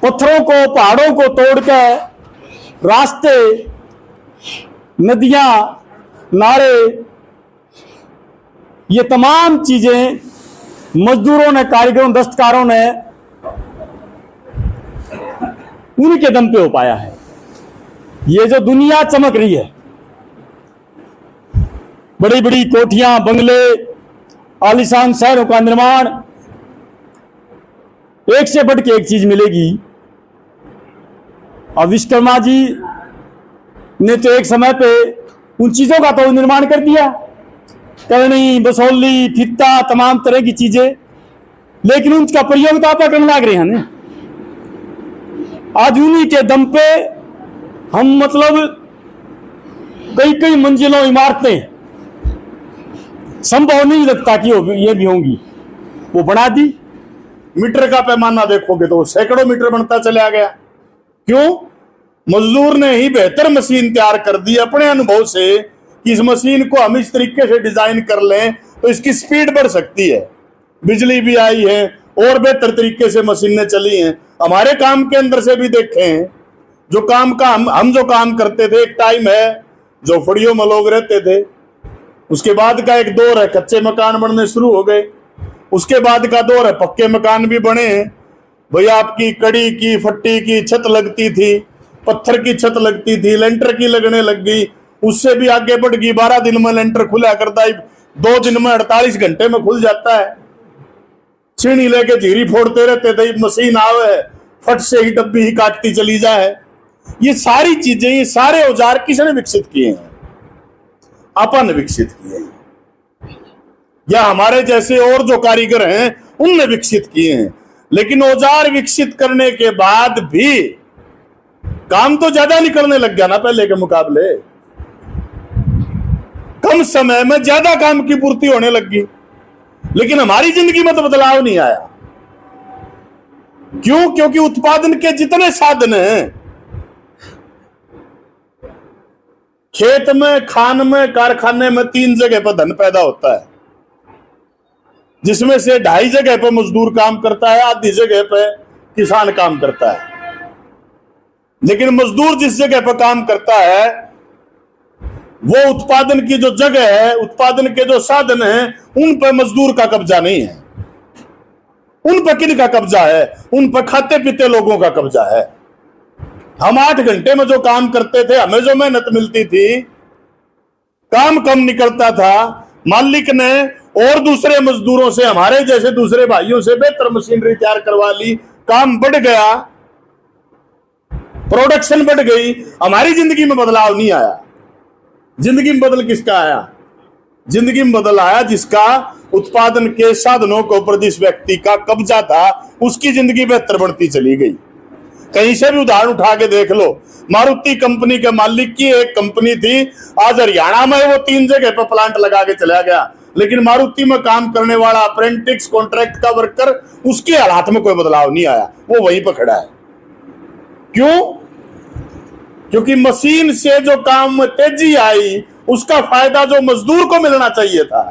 पत्थरों को, पहाड़ों को तोड़कर रास्ते, नदियां, नाले, ये तमाम चीजें मजदूरों ने, कारीगरों, दस्तकारों ने उन्हीं के दम पे हो पाया है। ये जो दुनिया चमक रही है, बड़ी बड़ी कोठियां, बंगले, आलीशान शहरों का निर्माण, एक से बढ़ के एक चीज मिलेगी। और विश्वकर्मा जी ने तो एक समय पे उन चीजों का तो निर्माण कर दिया, करनी, बसौली, फित्ता, तमाम तरह की चीजें, लेकिन उनका प्रयोग तो आप करने लग रहे हैं ना। आज उन्हीं के दम पे हम मतलब कई कई मंजिलों इमारतें संभव नहीं लगता कि ये भी होंगी, वो बना दी। मीटर का पैमाना देखोगे तो सैकड़ों मीटर बनता चला गया। क्यों? मजदूर ने ही बेहतर मशीन तैयार कर दी अपने अनुभव से कि इस मशीन को हम इस तरीके से डिजाइन कर लें तो इसकी स्पीड बढ़ सकती है। बिजली भी आई है और बेहतर तरीके से मशीनें चली हैं। हमारे काम के अंदर से भी देखें, जो काम का हम जो काम करते थे, एक टाइम है झोपड़ियों में लोग रहते थे, उसके बाद का एक दौर है कच्चे मकान बनने शुरू हो गए, उसके बाद का दौर है पक्के मकान भी बने हैं। भैया आपकी कड़ी की, फट्टी की छत लगती थी, पत्थर की छत लगती थी, लेंटर की लगने लग गई, उससे भी आगे बढ़ गई। 12 दिन में लेंटर खुला करता है, 2 दिन में 48 घंटे में खुल जाता है। छीनी लेके झीरी फोड़ते रहते थे, मशीन आवे फट से ही डब्बी ही काटती चली जाए। ये सारी चीजें, ये सारे औजार किसने विकसित किए हैं? अपन विकसित किए हैं, या हमारे जैसे और जो कारीगर हैं उनने विकसित किए हैं। लेकिन औजार विकसित करने के बाद भी काम तो ज्यादा निकलने लग गया ना पहले के मुकाबले। कम समय में ज्यादा काम की पूर्ति होने लगी, लेकिन हमारी जिंदगी में तो बदलाव नहीं आया। क्यों? क्योंकि उत्पादन के जितने साधन हैं, खेत में, खान में, कारखाने में 3 जगह पर धन पैदा होता है, जिसमें से 2.5 जगह पर मजदूर काम करता है, आधी जगह पर किसान काम करता है। लेकिन मजदूर जिस जगह पर काम करता है, वो उत्पादन की जो जगह है, उत्पादन के जो साधन हैं, उन पर मजदूर का कब्जा नहीं है। उन पर किन का कब्जा है? उन पर खाते पीते लोगों का कब्जा है। हम 8 घंटे में जो काम करते थे, हमें जो मेहनत मिलती थी, काम कम निकलता था, मालिक ने और दूसरे मजदूरों से, हमारे जैसे दूसरे भाइयों से बेहतर मशीनरी तैयार करवा ली, काम बढ़ गया, प्रोडक्शन बढ़ गई। हमारी जिंदगी में बदलाव नहीं आया। जिंदगी में बदल किसका आया? जिंदगी में बदल आया जिसका उत्पादन के साधनों के ऊपर जिस व्यक्ति का कब्जा था, उसकी जिंदगी बेहतर बढ़ती चली गई। कहीं से भी उदाहरण उठा के देख लो। मारुति कंपनी के मालिक की एक कंपनी थी, आज हरियाणा में वो 3 जगह पर प्लांट लगा के चला गया, लेकिन मारुति में काम करने वाला अप्रेंटिस, कॉन्ट्रैक्ट का वर्कर, उसके हालात में कोई बदलाव नहीं आया, वो वहीं पर खड़ा है। क्यों? क्योंकि मशीन से जो काम में तेजी आई, उसका फायदा जो मजदूर को मिलना चाहिए था,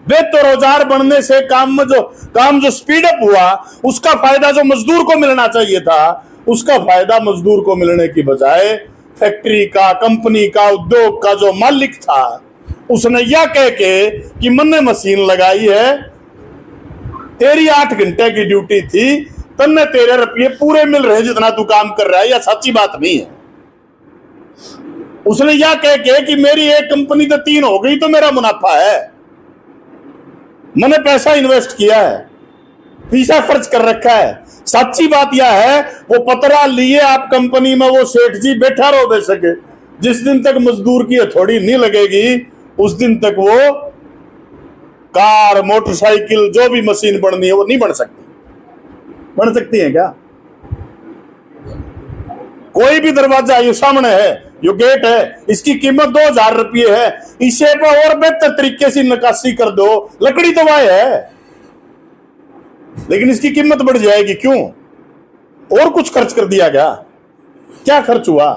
बेहतर औजार बनने से काम जो स्पीड अप हुआ, उसका फायदा जो मजदूर को मिलना चाहिए था, उसका फायदा मजदूर को मिलने की बजाय फैक्ट्री का, कंपनी का, उद्योग का जो मालिक था, उसने यह कह के कि मैंने मशीन लगाई है, तेरी 8 घंटे की ड्यूटी थी, तन्ने तेरे रुपये पूरे मिल रहे जितना तू काम कर रहा है। यह सच्ची बात नहीं है। उसने यह कह के कि मेरी एक कंपनी तो 3 हो गई तो मेरा मुनाफा है, मैंने पैसा इन्वेस्ट किया है, पैसा खर्च कर रखा है। सच्ची बात यह है, वो पतरा लिए आप कंपनी में, वो सेठ जी बैठा रहो बेशक, जिस दिन तक मजदूर की हथौड़ी नहीं लगेगी, उस दिन तक वो कार, मोटरसाइकिल, जो भी मशीन बननी है वो नहीं बन सकती। बन सकती है क्या? कोई भी दरवाजा ये सामने है, जो गेट है, इसकी कीमत 2000 रुपये है, इसे पर और बेहतर तरीके से नक्काशी कर दो, लकड़ी तो वह है, लेकिन इसकी कीमत बढ़ जाएगी। क्यों? और कुछ खर्च कर दिया गया। क्या खर्च हुआ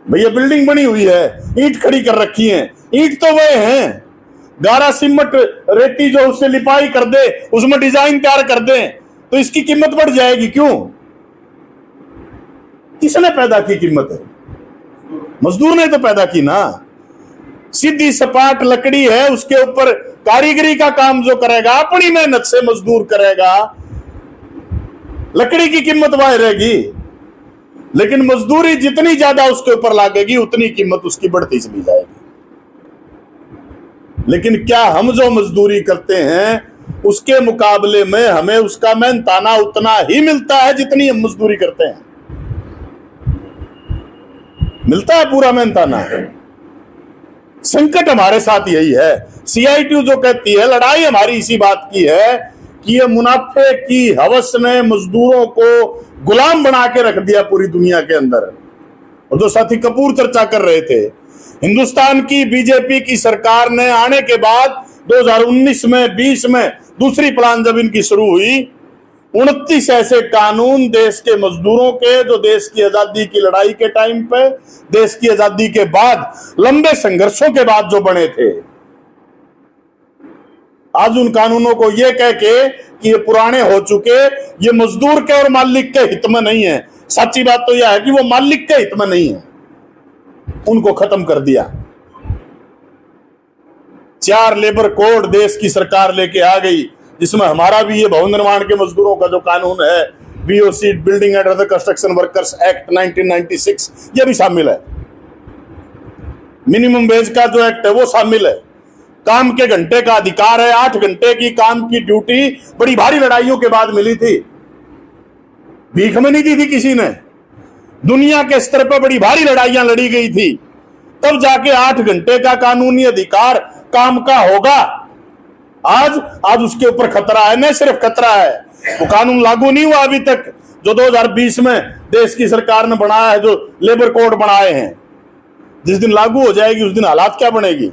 भैया? बिल्डिंग बनी हुई है, ईंट खड़ी कर रखी है, ईंट तो वह हैं, गारा सीमेंट रेती जो उससे लिपाई कर दे, उसमें डिजाइन तैयार कर दे, तो इसकी कीमत बढ़ जाएगी। क्यों? किसने पैदा की कीमत है? मजदूर ने तो पैदा की ना। सीधी सपाट लकड़ी है, उसके ऊपर कारीगरी का काम जो करेगा, अपनी मेहनत से मजदूर करेगा, लकड़ी की कीमत वह रहेगी। लेकिन मजदूरी जितनी ज्यादा उसके ऊपर लागेगी, उतनी कीमत उसकी बढ़ती चली जाएगी। लेकिन क्या हम जो मजदूरी करते हैं उसके मुकाबले में हमें उसका मेहनताना उतना ही मिलता है जितनी हम मजदूरी करते हैं? मिलता है पूरा मेहनताना? संकट हमारे साथ यही है। CITU जो कहती है, लड़ाई हमारी इसी बात की है कि ये मुनाफे की हवस ने मजदूरों को गुलाम बना के रख दिया पूरी दुनिया के अंदर। और जो साथी कपूर चर्चा कर रहे थे, हिंदुस्तान की बीजेपी की सरकार ने आने के बाद 2019 में 20 में दूसरी प्लान जब इनकी शुरू हुई, 29 ऐसे कानून देश के मजदूरों के, जो देश की आजादी की लड़ाई के टाइम पे, देश की आजादी के बाद लंबे संघर्षों के बाद जो बने थे, आज उन कानूनों को ये कह के कि ये पुराने हो चुके, ये मजदूर के और मालिक के हित में नहीं है। सच्ची बात तो यह है कि वो मालिक के हित में नहीं है, उनको खत्म कर दिया। 4 लेबर कोड देश की सरकार लेके आ गई, जिसमें हमारा भी ये भवन निर्माण के मजदूरों का जो कानून है, BOC building and other construction workers act 1996, ये भी शामिल है। मिनिमम वेज का जो एक्ट है वो शामिल है। काम के घंटे का अधिकार है, 8 घंटे की काम की ड्यूटी बड़ी भारी लड़ाइयों के बाद मिली थी, भीख में नहीं दी थी किसी ने। दुनिया के स्तर पर बड़ी भारी लड़ाइयां लड़ी गई थी, तब जाके 8 घंटे का कानूनी अधिकार काम का होगा। आज उसके ऊपर खतरा है। न सिर्फ खतरा है, वो कानून लागू नहीं हुआ अभी तक, जो 2020 में देश की सरकार ने बनाया है, जो लेबर कोड बनाए हैं। जिस दिन लागू हो जाएगी उस दिन हालात क्या बनेगी?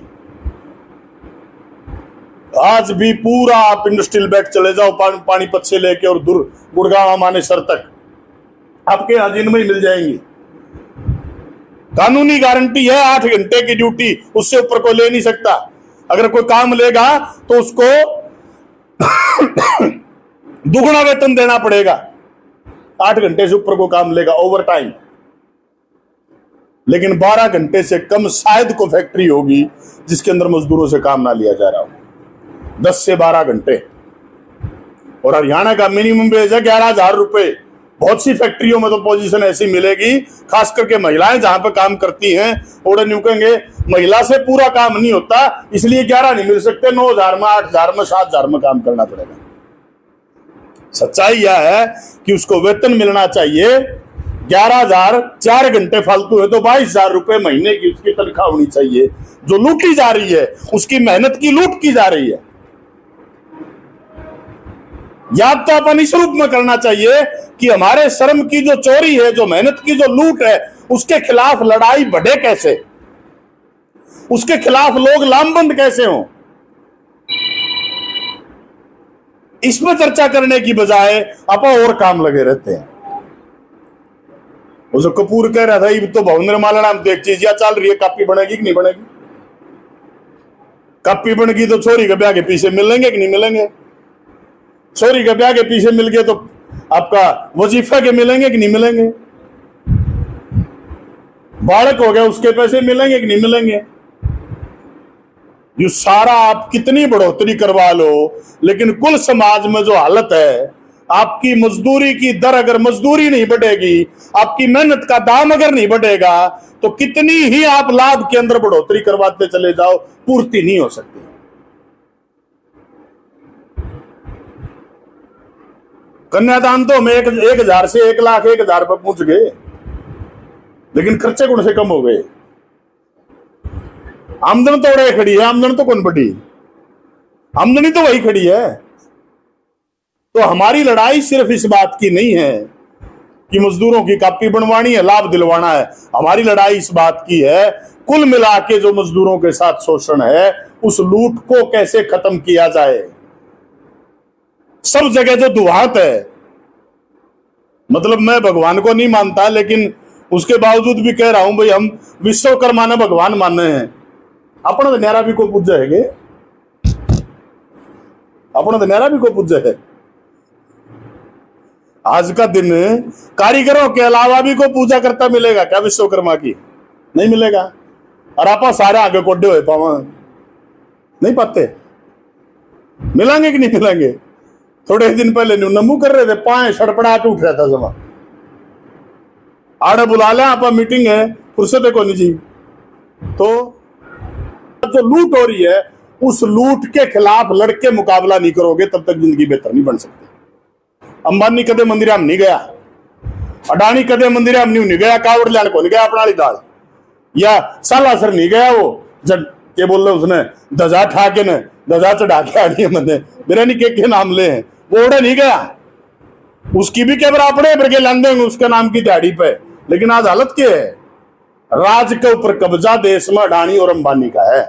आज भी पूरा आप इंडस्ट्रियल बेल्ट चले जाओ, पानीपत से लेके और दूर गुड़गांव मानेसर तक, आपके यहां जिन में ही मिल जाएंगी। कानूनी गारंटी है 8 घंटे की ड्यूटी, उससे ऊपर कोई ले नहीं सकता। अगर कोई काम लेगा तो उसको दुगुना वेतन देना पड़ेगा। 8 घंटे से ऊपर को काम लेगा ओवर टाइम। लेकिन 12 घंटे से कम शायद को फैक्ट्री होगी जिसके अंदर मजदूरों से काम ना लिया जा रहा हो। 10 से 12 घंटे। और हरियाणा का मिनिमम वेज है 11,000 रुपए। बहुत सी फैक्ट्रियों में तो पोजीशन ऐसी मिलेगी, खास करके महिलाएं जहां पर काम करती हैं, और न्यू कहेंगे महिला से पूरा काम नहीं होता, इसलिए 11 नहीं मिल सकते, 9,000 में, 8,000 में, 7,000 में काम करना पड़ेगा। सच्चाई यह है कि उसको वेतन मिलना चाहिए 11,000, 4 घंटे फालतू है तो 22,000 रुपए महीने की उसकी तनख्वाह होनी चाहिए। जो लूटी जा रही है, उसकी मेहनत की लूट की जा रही है। याद तो अपन इस रूप में करना चाहिए कि हमारे श्रम की जो चोरी है, जो मेहनत की जो लूट है, उसके खिलाफ लड़ाई बढ़े कैसे, उसके खिलाफ लोग लामबंद कैसे हों, इसमें चर्चा करने की बजाय आप और काम लगे रहते हैं। वो जो कपूर कह रहा था, ये तो भवन निर्माण नाम तो एक चीज या चल रही है, कापी बनेगी कि नहीं बनेगी? कापी बनेगी तो छोरी के ब्याह के पीछे मिलेंगे कि नहीं मिलेंगे? छोरी के ब्याह के पीछे मिल गए तो आपका वजीफा के मिलेंगे कि नहीं मिलेंगे? बालक हो गया उसके पैसे मिलेंगे कि नहीं मिलेंगे? ये सारा आप कितनी बढ़ोतरी करवा लो, लेकिन कुल समाज में जो हालत है, आपकी मजदूरी की दर अगर मजदूरी नहीं बढ़ेगी, आपकी मेहनत का दाम अगर नहीं बढ़ेगा, तो कितनी ही आप लाभ के अंदर बढ़ोतरी करवाते चले जाओ, पूर्ति नहीं हो सकती। कन्यादान तो हमें 1,000 से 1,00,000 1,000 पर पहुंच गए, लेकिन खर्चे कौन से कम हो गए? आमदन तो बड़े खड़ी है, आमदन तो कौन बढ़ी? आमदनी तो वही खड़ी है। तो हमारी लड़ाई सिर्फ इस बात की नहीं है कि मजदूरों की कापी बनवानी है, लाभ दिलवाना है। हमारी लड़ाई इस बात की है, कुल मिला के जो मजदूरों के साथ शोषण है, उस लूट को कैसे खत्म किया जाए। सब जगह जो दुहात है, मतलब मैं भगवान को नहीं मानता, लेकिन उसके बावजूद भी कह रहा हूं भाई, हम विश्वकर्मा ने भगवान माने हैं। अपना न्यारा भी को पूजा है, अपना तो नहरा भी को पूजे है। आज का दिन कारीगरों के अलावा भी को पूजा करता मिलेगा क्या विश्वकर्मा की? नहीं मिलेगा। और आप सारे आगे कोडे हुए पावा नहीं पाते, मिलेंगे कि नहीं मिलेंगे? थोड़े दिन पहले नमू कर रहे थे, पाए सड़पड़ा के उठ रहा था जमा, आड़े बुला लिया आप मीटिंग है, फुर्सत है को नहीं जी। तो जो लूट हो रही है उस लूट के खिलाफ लड़के मुकाबला नहीं करोगे तब तक जिंदगी बेहतर नहीं बन सकती। अंबानी कदे मंदिर हम नहीं गया, अडानी कदे मंदिर हम नहीं गया, कावड़ लैंड को नहीं गया अपना दाल, या सालासर नहीं गया वो जब के बोल रहे उसने दजा ठा के न दजा चढ़ा के आ गई मैंने मेरा नहीं के नाम ले हैं, वो उड़े नहीं गया, उसकी भी क्या बराबरे बरगे लान उसके नाम की दिहाड़ी पे। लेकिन आज हालत क्या है? राज के ऊपर कब्जा देश में अडानी और अंबानी का है।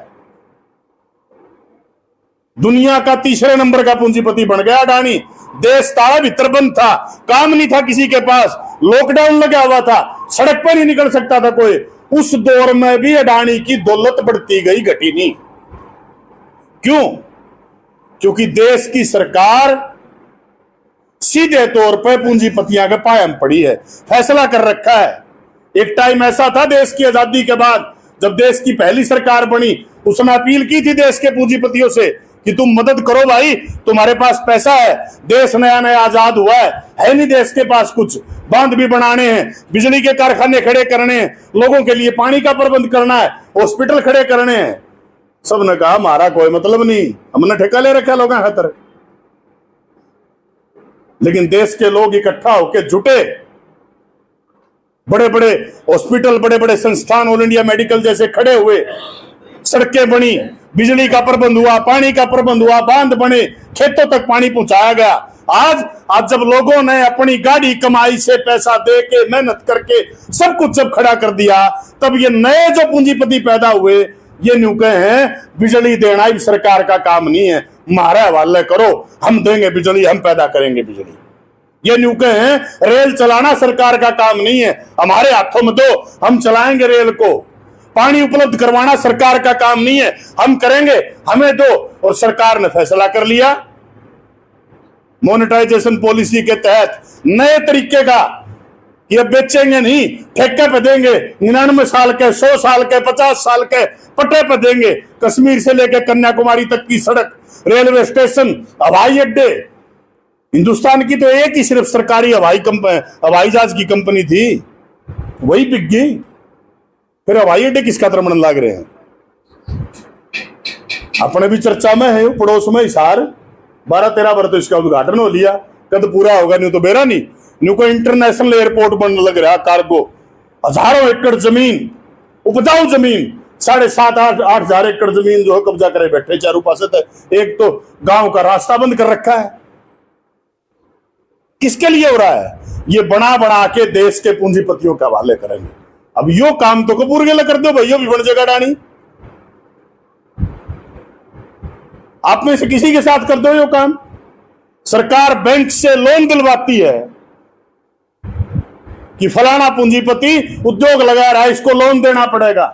दुनिया का तीसरे नंबर का पूंजीपति बन गया अडानी। देश ताला भीतर बंद था, काम नहीं था किसी के पास, लॉकडाउन लगा हुआ था, सड़क पर नहीं निकल सकता था कोई। उस दौर में भी अडानी की दौलत बढ़ती गई, घटी नहीं। क्यों? क्योंकि देश की सरकार सीधे तौर पर पूंजीपतियों के पायम पड़ी है, फैसला कर रखा है। एक टाइम ऐसा था देश की आजादी के बाद जब देश की पहली सरकार बनी, उसने अपील की थी देश के पूंजीपतियों से कि तुम मदद करो भाई, तुम्हारे पास पैसा है, देश नया नया आजाद हुआ है नहीं देश के पास कुछ, बांध भी बनाने हैं, बिजली के कारखाने खड़े करने हैं, लोगों के लिए पानी का प्रबंध करना है, हॉस्पिटल खड़े करने हैं। सबने कहा हमारा कोई मतलब नहीं, हमने ठेका ले रखा लोगों खातर। लेकिन देश के लोग इकट्ठा होकर जुटे, बड़े बड़े हॉस्पिटल, बड़े बड़े संस्थान, ऑल इंडिया मेडिकल जैसे खड़े हुए, सड़कें बनी, बिजली का प्रबंध हुआ, पानी का प्रबंध हुआ, बांध बने, खेतों तक पानी पहुंचाया गया। आज जब लोगों ने अपनी गाड़ी कमाई से पैसा दे के मेहनत करके सब कुछ जब खड़ा कर दिया, तब ये नए जो पूंजीपति पैदा हुए ये न्यू कहे हैं बिजली देना ही सरकार का काम नहीं है, हमारे हवाले करो, हम देंगे बिजली, हम पैदा करेंगे बिजली। ये न्यू कहे हैं रेल चलाना सरकार का काम नहीं है, हमारे हाथों में दो, हम चलाएंगे रेल को। पानी उपलब्ध करवाना सरकार का काम नहीं है, हम करेंगे, हमें दो। और सरकार ने फैसला कर लिया मोनेटाइजेशन पॉलिसी के तहत नए तरीके का, ये बेचेंगे नहीं, ठेके पे देंगे, 99 साल के, 100 साल के, 50 साल के पट्टे पे देंगे। कश्मीर से लेकर कन्याकुमारी तक की सड़क, रेलवे स्टेशन, हवाई अड्डे, हिंदुस्तान की तो एक ही सिर्फ सरकारी हवाई जहाज की कंपनी थी, वही बिक गई। फिर हवाई अड्डे किसका तरमन लाग रहे हैं? अपने भी चर्चा में है, पड़ोस में हिसार 12-13 बार तो इसका उद्घाटन हो लिया, कद पूरा होगा नहीं तो बेरा नहीं। न्यू को इंटरनेशनल एयरपोर्ट बनने लग रहा, कार्गो, हजारों एकड़ जमीन, उपजाऊ जमीन, 7,500-8 हजार एकड़ जमीन जो है कब्जा करे बैठे चारों पास। एक तो गांव का रास्ता बंद कर रखा है। किसके लिए हो रहा है? ये बना बना के देश के पूंजीपतियों के हवाले करेंगे। अब यो काम तो कपूर गेला कर दो भैया, भी बन जाएगा डानी। आप में से किसी के साथ कर दो यो काम। सरकार बैंक से लोन दिलवाती है कि फलाना पूंजीपति उद्योग लगा रहा है, इसको लोन देना पड़ेगा।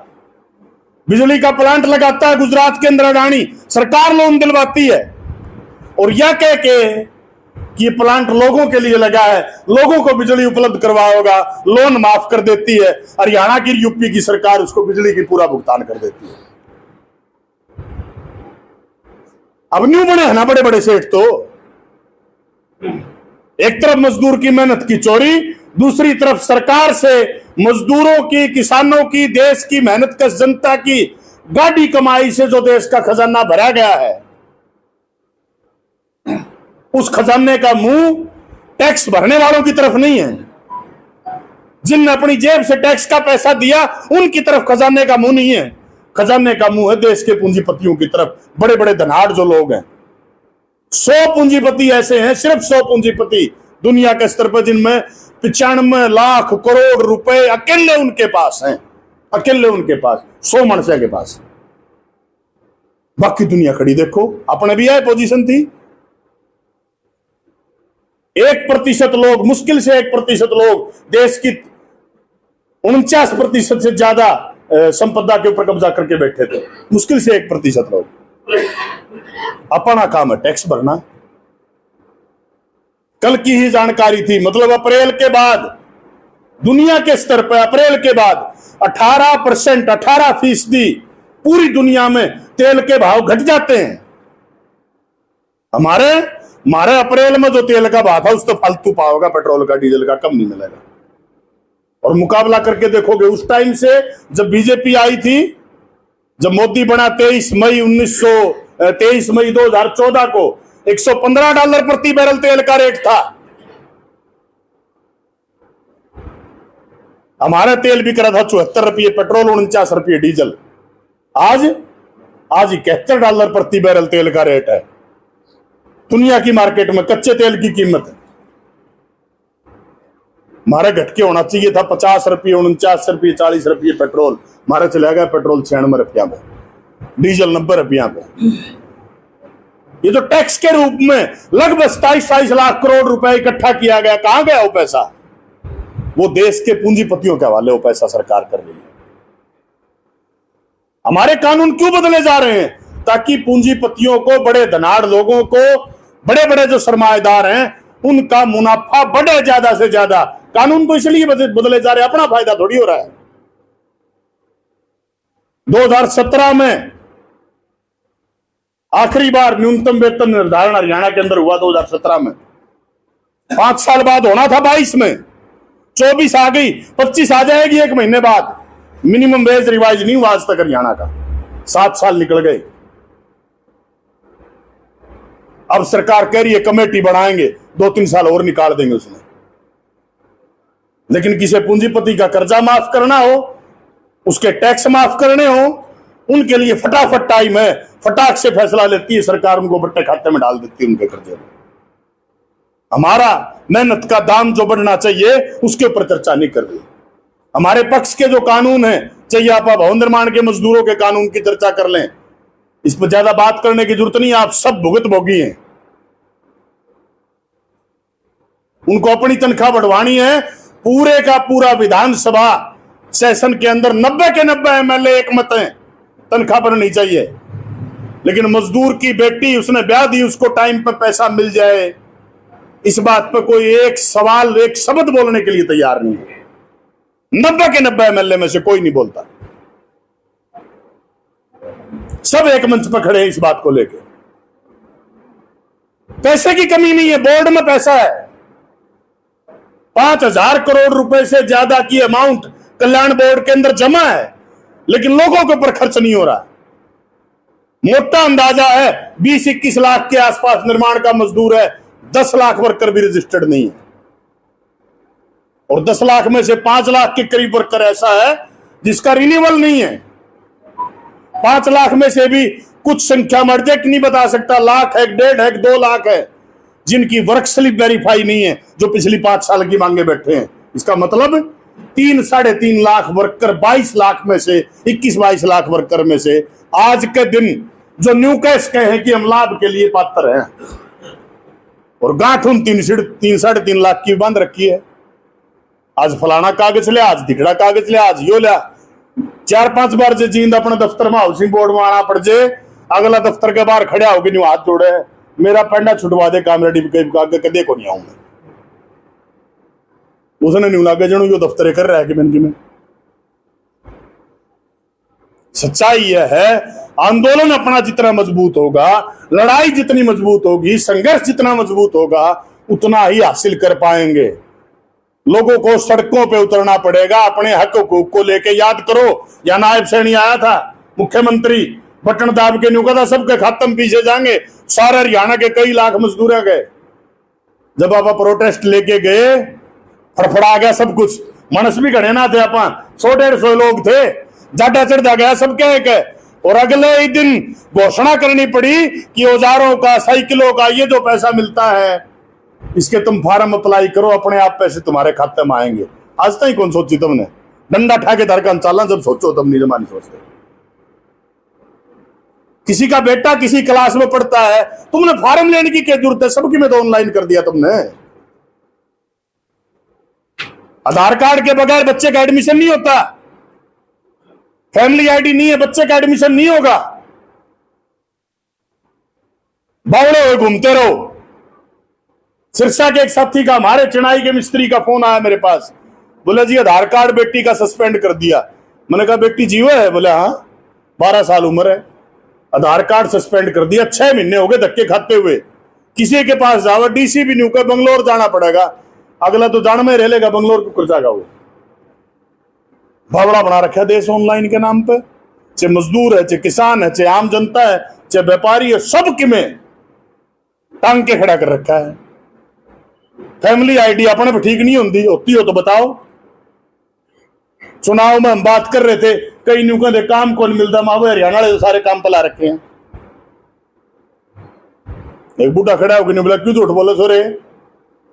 बिजली का प्लांट लगाता है गुजरात के अंदर अडानी, सरकार लोन दिलवाती है और यह कह के कि प्लांट लोगों के लिए लगा है, लोगों को बिजली उपलब्ध करवाएगा, लोन माफ कर देती है। हरियाणा की, यूपी की सरकार उसको बिजली की पूरा भुगतान कर देती है। अब न्यू बने हैं ना बड़े बड़े सेठ तो, एक तरफ मजदूर की मेहनत की चोरी, दूसरी तरफ सरकार से मजदूरों की, किसानों की, देश की मेहनत कश जनता की गाड़ी कमाई से जो देश का खजाना भरा गया है, उस खजाने का मुंह टैक्स भरने वालों की तरफ नहीं है। जिनने अपनी जेब से टैक्स का पैसा दिया उनकी तरफ खजाने का मुंह नहीं है। खजाने का मुंह है देश के पूंजीपतियों की तरफ, बड़े बड़े धनाढ़ जो लोग हैं। 100 पूंजीपति ऐसे हैं, सिर्फ 100 पूंजीपति दुनिया के स्तर पर, जिनमें 95 लाख करोड़ रुपए अकेले उनके पास हैं, अकेले उनके पास, 100 मनसे के पास। बाकी दुनिया खड़ी देखो, अपने भी यह पोजीशन थी। 1% लोग, मुश्किल से 1% लोग देश की 49% से ज्यादा संपदा के ऊपर कब्जा करके बैठे थे, मुश्किल से 1% लोग। अपना काम है टैक्स भरना। कल की ही जानकारी थी, मतलब अप्रैल के बाद दुनिया के स्तर पर अप्रैल के बाद 18% 18% पूरी दुनिया में तेल के भाव घट जाते हैं। हमारे अप्रैल में जो तेल का भाव था उस तो फालतू पाओगा, पेट्रोल का डीजल का कम नहीं मिलेगा। और मुकाबला करके देखोगे उस टाइम से जब बीजेपी आई थी, जब मोदी बना 23 मई 2014 को $115 प्रति बैरल तेल का रेट था। हमारा तेल बिक रहा था 74 रुपये पेट्रोल, 49 रुपये डीजल। आज $71 प्रति बैरल तेल का रेट है दुनिया की मार्केट में कच्चे तेल की कीमत। हमारे घटके होना चाहिए था 50 रुपये, 49 रुपये, 40 रुपये पेट्रोल। हमारा चला गया पेट्रोल 96 रुपया में, डीजल 90 रुपया में। ये तो टैक्स के रूप में लगभग 27 लाख करोड़ रुपए इकट्ठा किया गया, कहां गया वो पैसा? वो देश के पूंजीपतियों के हवाले वो पैसा सरकार कर रही है। हमारे कानून क्यों बदले जा रहे हैं? ताकि पूंजीपतियों को, बड़े धनाढ़ लोगों को, बड़े बड़े जो सरमाएदार हैं उनका मुनाफा बढ़े ज्यादा से ज्यादा। कानून तो इसलिए बदले जा रहे हैं, अपना फायदा थोड़ी हो रहा है। 2017 में आखिरी बार न्यूनतम वेतन निर्धारण हरियाणा के अंदर हुआ 2017 में। 5 साल बाद होना था 22 में, 24 आ गई, 25 आ जाएगी 1 महीने बाद। मिनिमम वेज रिवाइज नहीं हुआ आज तक हरियाणा का, 7 साल निकल गए। अब सरकार कह रही है कमेटी बढ़ाएंगे, 2-3 साल और निकाल देंगे उसमें। लेकिन किसी पूंजीपति का कर्जा माफ करना हो, उसके टैक्स माफ करने हो, उनके लिए फटाफट टाइम है, फटाक से फैसला लेती है सरकार, उनको बट्टे खाते में डाल देती है उनके कर्जे में। हमारा मेहनत का दाम जो बढ़ना चाहिए उसके ऊपर चर्चा नहीं कर रही। हमारे पक्ष के जो कानून है, चाहिए आप भवन निर्माण के मजदूरों के कानून की चर्चा कर लें, इस पर ज्यादा बात करने की जरूरत नहीं, आप सब भुगतभोगी हैं। उनको अपनी तनख्वाह बढ़वानी है। पूरे का पूरा विधानसभा सेशन के अंदर 90 के 90 एमएलए एक मत हैं, तनख्वाह बढ़नी चाहिए। लेकिन मजदूर की बेटी, उसने ब्याह दी, उसको टाइम पर पैसा मिल जाए, इस बात पर कोई एक सवाल, एक शब्द बोलने के लिए तैयार नहीं है। 90 के 90 एमएलए में से कोई नहीं बोलता। सब एक मंच पर खड़े हैं इस बात को लेकर। पैसे की कमी नहीं है, बोर्ड में पैसा है। 5,000 करोड़ रुपए से ज्यादा की अमाउंट कल्याण बोर्ड के अंदर जमा है, लेकिन लोगों के ऊपर खर्च नहीं हो रहा। मोटा अंदाजा है 20-21 लाख के आसपास निर्माण का मजदूर है, 10 लाख वर्कर भी रजिस्टर्ड नहीं है। और 10 लाख में से 5 लाख के करीब वर्कर ऐसा है जिसका रिन्यूअल नहीं है। 5 लाख में से भी कुछ संख्या में एग्जैक्ट नहीं बता सकता, लाख है, 1.5 है, 2 लाख है, जिनकी वर्क स्लिप वेरीफाई नहीं है, जो पिछली 5 साल की मांगे बैठे हैं। इसका मतलब 3-3.5 लाख वर्कर 22 लाख में से, 21-22 लाख वर्कर में से आज के दिन जो न्यू कैश कहे हैं कि हम लाभ के लिए पात्र हैं, और गांठ उन 3-3.5 लाख की बांध रखी है। आज फलाना कागज ले, आज दिखड़ा कागज ले, आज यो लिया। 4-5 बार जे जींद अपने दफ्तर में हाउसिंग बोर्ड में आना पड़ जे, अगला दफ्तर के बाहर खड़े होकर न्यू हाथ जोड़े, मेरा पेंडा छुटवा दे कामरेडी आगे कदे को नहीं आऊं मैं। उसने न्यू लागे जनू जो दफ्तर कर रहा है कि मैं सच्चाई यह है, आंदोलन अपना जितना मजबूत होगा, लड़ाई जितनी मजबूत होगी, संघर्ष जितना मजबूत होगा, उतना ही हासिल कर पाएंगे। लोगों को सड़कों पे उतरना पड़ेगा अपने हक हकूक को लेके। याद करो, या नायब सैनी आया था मुख्यमंत्री, बटन दाब के न्यू कहा सबके खात्म पीछे जाएंगे, सारे हरियाणा के कई लाख मजदूर गए। जब आप प्रोटेस्ट लेके गए, फड़फड़ा गया सब कुछ, मनस भी घने ना थे, अपन 100-150 लोग थे, जाटा चढ़ा गया सबके एक। और अगले ही दिन घोषणा करनी पड़ी कि औजारों का, साइकिलों का ये जो पैसा मिलता है, इसके तुम फार्म अप्लाई करो, अपने आप पैसे तुम्हारे खाते में आएंगे। आज तक कौन सोची तुमने? डंडा ठाके धरका चालना जब सोचो तब नहीं जमानी सोचते। किसी का बेटा किसी क्लास में पढ़ता है, तुमने फार्म लेने की क्या जरूरत है? सबकी में तो ऑनलाइन कर दिया तुमने। आधार कार्ड के बगैर बच्चे का एडमिशन नहीं होता, फैमिली आईडी नहीं है, बच्चे का एडमिशन नहीं होगा। बावड़े हुए घूमते रहो। सिरसा के एक साथी का, हमारे चिनाई के मिस्त्री का फोन आया मेरे पास, बोले जी आधार कार्ड बेटी का सस्पेंड कर दिया। मैंने कहा बेटी जीवा है? बोले हाँ, 12 साल उम्र है, आधार कार्ड सस्पेंड कर दिया, 6 महीने हो गए धक्के खाते हुए। किसी के पास जाओ, डीसी भी नहीं होकर बंगलोर जाना पड़ेगा, अगला तो जान में रह लेगा, बंगलोर को कर जाएगा वो। भावड़ा बना रखा देश ऑनलाइन के नाम पे, चाहे मजदूर है, चाहे किसान है, चाहे आम जनता है, चाहे व्यापारी है, सब कि में टांग के खड़ा कर रखा है। फैमिली आईडी अपने भी ठीक नहीं होती हो तो बताओ। चुनाव में हम बात कर रहे थे, कई न्यू कहते काम कौन मिलता, माँ हरियाणा वाले सारे काम पला रखे हैं। एक बूढ़ा खड़ा होकर नहीं बोला क्यों झूठ बोलो सो रे,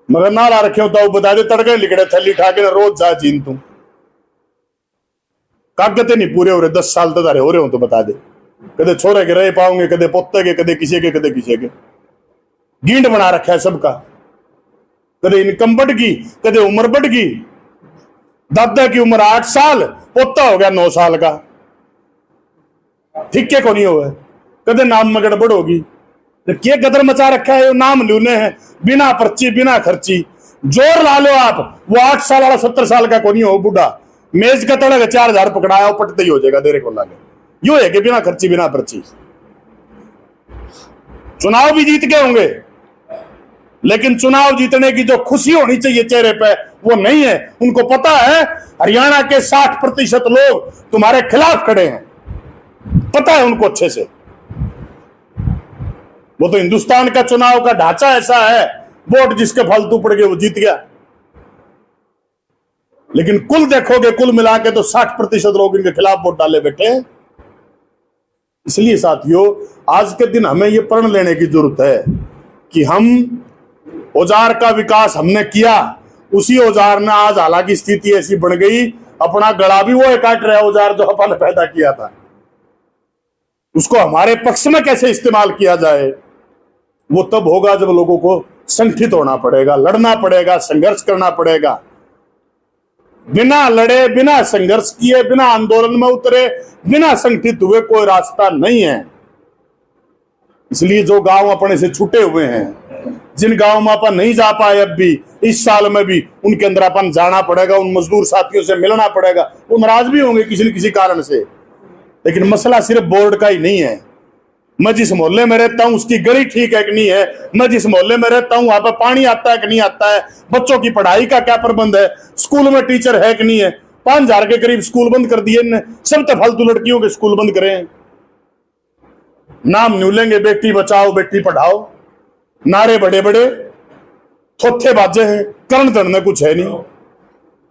मगर ना ला रखे होता बता दे, तड़के लिखड़े थैली उठा के रोज जा जीन तू कागते नहीं पूरे हो रहे, 10 साल तक हो रहे हो तो बता दे। कदे छोरे के रह पाओगे, कदे पोते के, कदे किसी के, कदे किसी के। गींड बना रखा है सबका, कदे इनकम बढ़ गई, कदे उम्र बढ़ गई। दादा की उम्र 8 साल, पोता हो गया 9 साल का, ठीक के को नहीं हुआ, कदे नाम में गड़बड़ होगी। क्या गदर मचा रखा है, नाम लूने हैं बिना पर्ची बिना खर्ची। जोर ला लो आप, वो 8 साल वाला 70 साल का को नहीं हो बुढ़ा, मेज का तड़ेगा 4000 पकड़ाया, पटते ही हो जाएगा देरे को लागे। यू है कि बिना खर्ची बिना पर्ची। चुनाव भी जीत के होंगे, लेकिन चुनाव जीतने की जो खुशी होनी चाहिए चेहरे पे वो नहीं है। उनको पता है हरियाणा के 60% लोग तुम्हारे खिलाफ खड़े हैं, पता है उनको अच्छे से। वो तो हिंदुस्तान का चुनाव का ढांचा ऐसा है, वोट जिसके फालतू पड़ गए वो जीत गया। लेकिन कुल देखोगे, कुल मिला के तो 60% लोग इनके खिलाफ वोट डाले बैठे हैं। इसलिए साथियों, आज के दिन हमें यह प्रण लेने की जरूरत है कि हम औजार का विकास हमने किया, उसी औजार ने आज हालांकि स्थिति ऐसी बन गई, अपना गला भी वो काट रहा है औजार जो अपन ने पैदा किया था। उसको हमारे पक्ष में कैसे इस्तेमाल किया जाए, वो तब होगा जब लोगों को संगठित होना पड़ेगा, लड़ना पड़ेगा, संघर्ष करना पड़ेगा। बिना लड़े, बिना संघर्ष किए, बिना आंदोलन में उतरे, बिना संगठित हुए कोई रास्ता नहीं है। इसलिए जो गांव अपने से छूटे हुए हैं, जिन गांव में अपन नहीं जा पाए अब भी, इस साल में भी उनके अंदर अपन जाना पड़ेगा, उन मजदूर साथियों से मिलना पड़ेगा। वो नाराज भी होंगे किसी न किसी कारण से, लेकिन मसला सिर्फ बोर्ड का ही नहीं है। मैं जिस मोहल्ले में रहता हूं उसकी गली ठीक है कि नहीं है, मैं जिस मोहल्ले में रहता हूं वहां पर पानी आता है कि नहीं आता है, बच्चों की पढ़ाई का क्या प्रबंध है, स्कूल में टीचर है कि नहीं है। 5000 के करीब स्कूल बंद कर दिए इनने, सब तो फालतू लड़कियों के स्कूल बंद करें। नाम न्यू लेंगे बेटी बचाओ बेटी पढ़ाओ, नारे बड़े बड़े, थोथे बाजे हैं, करण धरने कुछ है नहीं।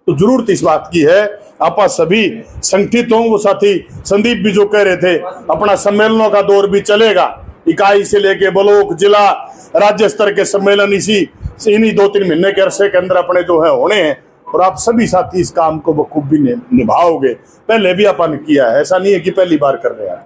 तो जरूरत इस बात की है आप सभी संगठित हों। वो साथी संदीप भी जो कह रहे थे, अपना सम्मेलनों का दौर भी चलेगा, इकाई से लेके ब्लॉक, जिला, राज्य स्तर के सम्मेलन इन्हीं 2-3 महीने के अरसे के अंदर अपने जो है होने हैं। और आप सभी साथी इस काम को बखूबी निभाओगे। पहले भी अपन किया है, ऐसा नहीं है कि पहली बार कर रहे हैं।